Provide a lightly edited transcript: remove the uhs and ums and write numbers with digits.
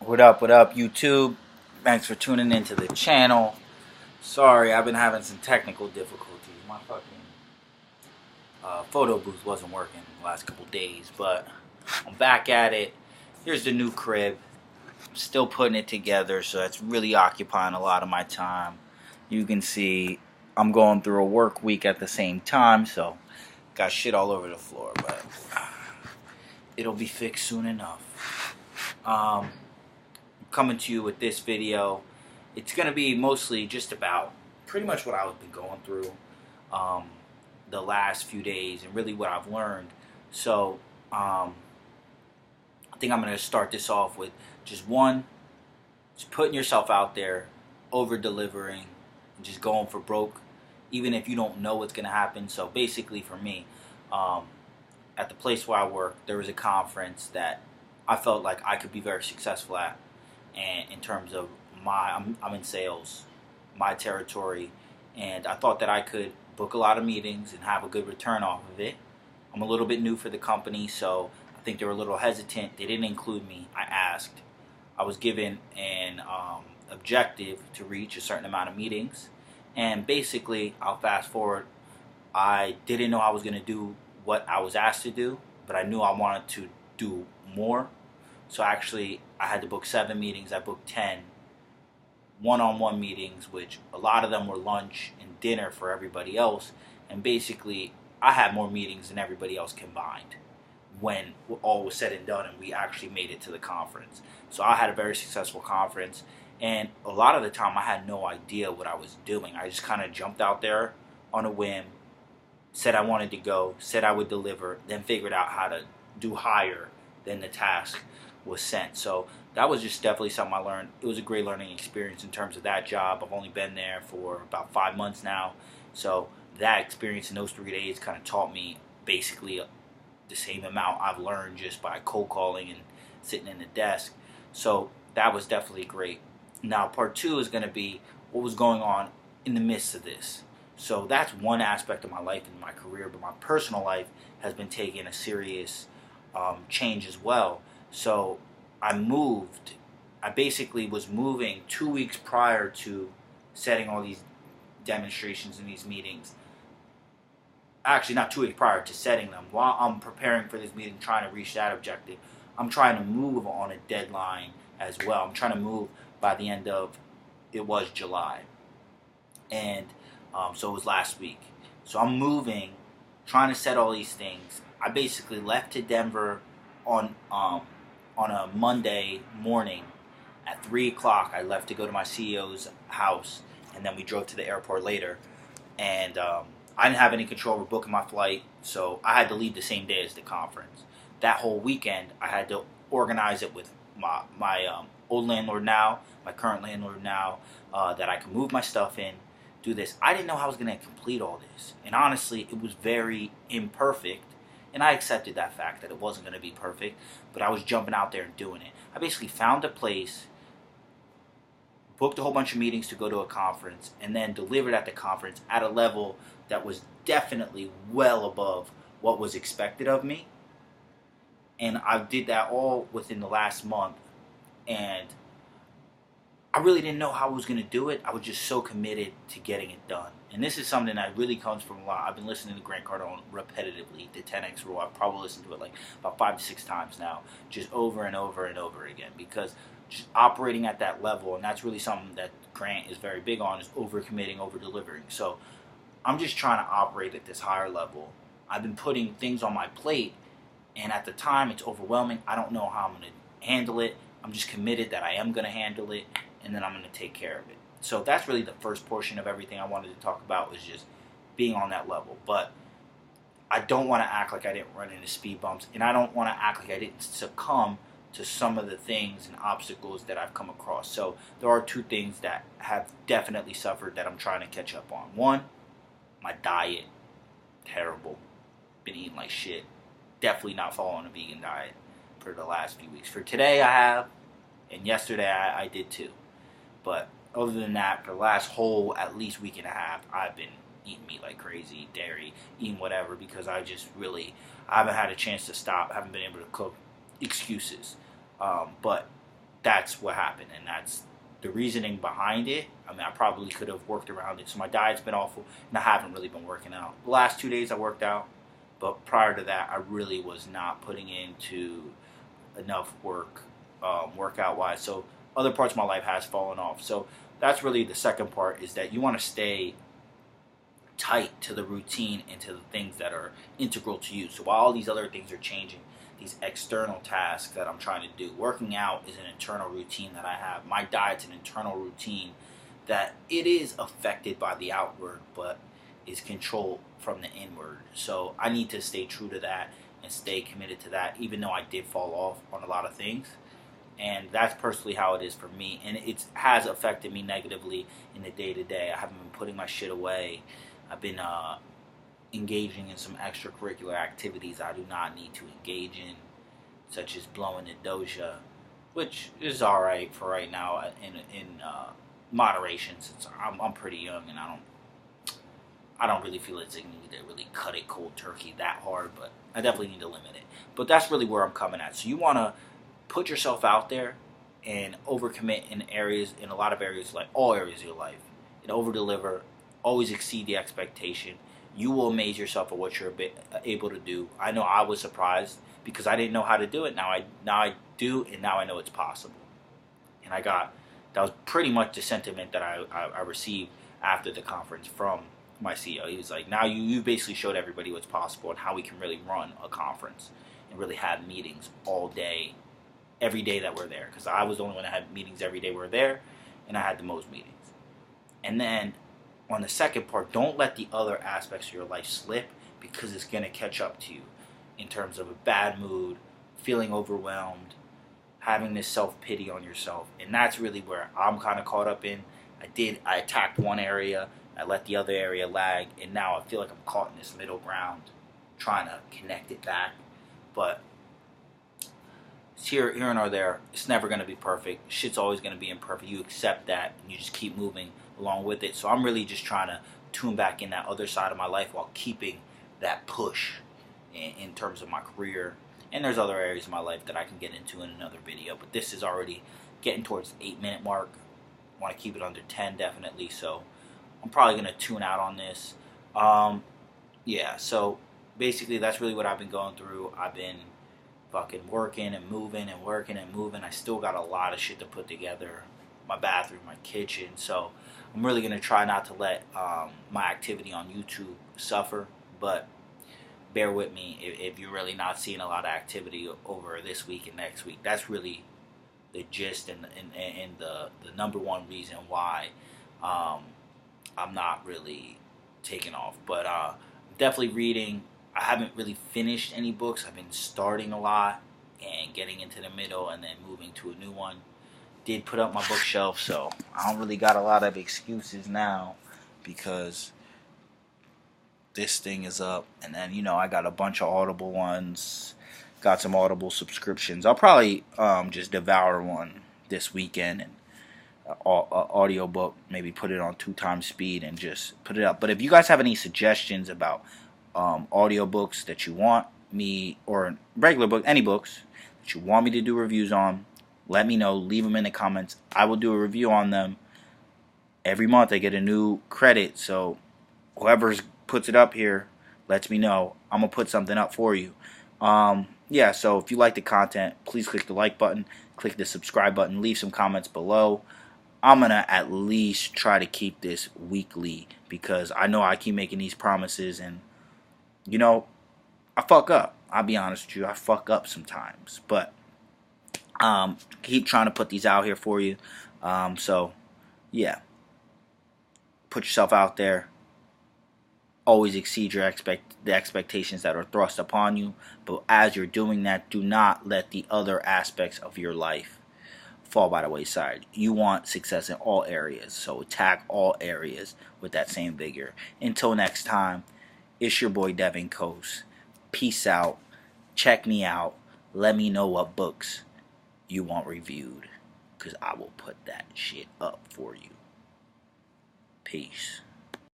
What up, YouTube? Thanks for tuning into the channel. Sorry, I've been having some technical difficulties. My fucking photo booth wasn't working the last couple days, but I'm back at it. Here's the new crib. I'm still putting it together, so that's really occupying a lot of my time. You can see I'm going through a work week at the same time, so got shit all over the floor, but it'll be fixed soon enough. Coming to you with this video. It's going to be mostly just about pretty much what I've been going through the last few days and really what I've learned. So I think I'm going to start this off with just putting yourself out there, over delivering, and just going for broke, even if you don't know what's going to happen. So basically for me, at the place where I work, there was a conference that I felt like I could be very successful at. And in terms of I'm in sales, my territory, and I thought that I could book a lot of meetings and have a good return off of it. I'm a little bit new for the company, so I think they were a little hesitant. They didn't include me. I asked. I was given an objective to reach a certain amount of meetings, and basically, I'll fast forward. I didn't know I was going to do what I was asked to do, but I knew I wanted to do more. So actually, I had to book 7 meetings. I booked 10 one-on-one meetings, which a lot of them were lunch and dinner for everybody else. And basically, I had more meetings than everybody else combined when all was said and done and we actually made it to the conference. So I had a very successful conference. And a lot of the time, I had no idea what I was doing. I just kind of jumped out there on a whim, said I wanted to go, said I would deliver, then figured out how to do higher than the task was sent. So that was just definitely something I learned. It was a great learning experience in terms of that job. I've only been there for about 5 months now. So that experience in those 3 days kind of taught me basically the same amount I've learned just by cold calling and sitting in the desk. So that was definitely great. Now part 2 is going to be what was going on in the midst of this. So that's one aspect of my life and my career, but my personal life has been taking a serious change as well. So I moved. I basically was moving 2 weeks prior to setting all these demonstrations and these meetings. Actually, not 2 weeks prior to setting them. While I'm preparing for this meeting, trying to reach that objective, I'm trying to move on a deadline as well. I'm trying to move by the end of, it was July. And so it was last week. So I'm moving, trying to set all these things. I basically left to Denver on a Monday morning at 3 o'clock. I left to go to my CEO's house, and then we drove to the airport later. And I didn't have any control over booking my flight, so I had to leave the same day as the conference. That whole weekend, I had to organize it with my old landlord now, my current landlord now, that I could move my stuff in, do this. I didn't know how I was going to complete all this. And honestly, it was very imperfect. And I accepted that fact that it wasn't going to be perfect, but I was jumping out there and doing it. I basically found a place, booked a whole bunch of meetings to go to a conference, and then delivered at the conference at a level that was definitely well above what was expected of me. And I did that all within the last month, and I really didn't know how I was going to do it. I was just so committed to getting it done. And this is something that really comes from a lot. I've been listening to Grant Cardone repetitively, the 10X rule. I've probably listened to it like about 5 to 6 times now, just over and over and over again, because just operating at that level, and that's really something that Grant is very big on, is overcommitting, over-delivering. So I'm just trying to operate at this higher level. I've been putting things on my plate, and at the time, it's overwhelming. I don't know how I'm going to handle it. I'm just committed that I am going to handle it, and then I'm going to take care of it. So that's really the first portion of everything I wanted to talk about, was just being on that level. But I don't want to act like I didn't run into speed bumps, and I don't want to act like I didn't succumb to some of the things and obstacles that I've come across. So there are 2 things that have definitely suffered that I'm trying to catch up on. One, my diet. Terrible. Been eating like shit. Definitely not following a vegan diet for the last few weeks. For today I have, and yesterday I did too. But other than that, for the last whole at least week and a half, I've been eating meat like crazy, dairy, eating whatever, because I haven't had a chance to stop, haven't been able to cook. Excuses. But that's what happened, and that's the reasoning behind it. I mean, I probably could have worked around it. So my diet's been awful, and I haven't really been working out. The last 2 days I worked out, but prior to that, I really was not putting into enough work, workout wise. So other parts of my life has fallen off. So that's really the second part, is that you want to stay tight to the routine and to the things that are integral to you. So while all these other things are changing, these external tasks that I'm trying to do, working out is an internal routine that I have. My diet's an internal routine that it is affected by the outward, but is controlled from the inward. So I need to stay true to that and stay committed to that, even though I did fall off on a lot of things. And that's personally how it is for me, and it has affected me negatively in the day-to-day. I haven't been putting my shit away. I've been engaging in some extracurricular activities I do not need to engage in, such as blowing the doja, which is alright for right now in moderation, since I'm pretty young and I don't really feel it's a need to really cut it cold turkey that hard, but I definitely need to limit it. But that's really where I'm coming at. So you want to put yourself out there and overcommit in a lot of areas, like all areas of your life, and overdeliver. Always exceed the expectation. You will amaze yourself at what you're able to do. I know I was surprised because I didn't know how to do it. Now I do, and now I know it's possible. And that was pretty much the sentiment that I received after the conference from my CEO. He was like, now you basically showed everybody what's possible and how we can really run a conference and really have meetings all day, every day that we're there. Because I was the only one that had meetings every day we're there, and I had the most meetings. And then on the second part, don't let the other aspects of your life slip, because it's going to catch up to you in terms of a bad mood, feeling overwhelmed, having this self-pity on yourself. And that's really where I'm kind of caught up in. I attacked one area, I let the other area lag, and now I feel like I'm caught in this middle ground, trying to connect it back. But it's here and there. It's never going to be perfect. Shit's always going to be imperfect. You accept that, and you just keep moving along with it. So I'm really just trying to tune back in that other side of my life while keeping that push in terms of my career. And there's other areas of my life that I can get into in another video, but this is already getting towards the 8-minute mark. I want to keep it under 10 definitely, so I'm probably going to tune out on this. Yeah, so basically that's really what I've been going through. I've been fucking working and moving and working and moving. I still got a lot of shit to put together. My bathroom, my kitchen. So I'm really going to try not to let my activity on YouTube suffer. But bear with me if you're really not seeing a lot of activity over this week and next week. That's really the gist and the number one reason why I'm not really taking off. But definitely reading. I haven't really finished any books. I've been starting a lot and getting into the middle and then moving to a new one. Did put up my bookshelf, so I don't really got a lot of excuses now, because this thing is up. And then, I got a bunch of Audible ones, got some Audible subscriptions. I'll probably just devour one this weekend, and audiobook, maybe put it on 2x speed and just put it up. But if you guys have any suggestions about audiobooks that you want me, or regular book, any books that you want me to do reviews on, let me know. Leave them in the comments. I will do a review on them. Every month I get a new credit, so whoever puts it up here lets me know. I'm going to put something up for you. Yeah, so if you like the content, please click the like button, click the subscribe button, leave some comments below. I'm going to at least try to keep this weekly, because I know I keep making these promises, and I fuck up. I'll be honest with you, I fuck up sometimes, but keep trying to put these out here for you. So yeah, put yourself out there. Always exceed the expectations that are thrust upon you. But as you're doing that, do not let the other aspects of your life fall by the wayside. You want success in all areas, so attack all areas with that same vigor. Until next time, it's your boy Devin Coast. Peace out. Check me out. Let me know what books you want reviewed, because I will put that shit up for you. Peace.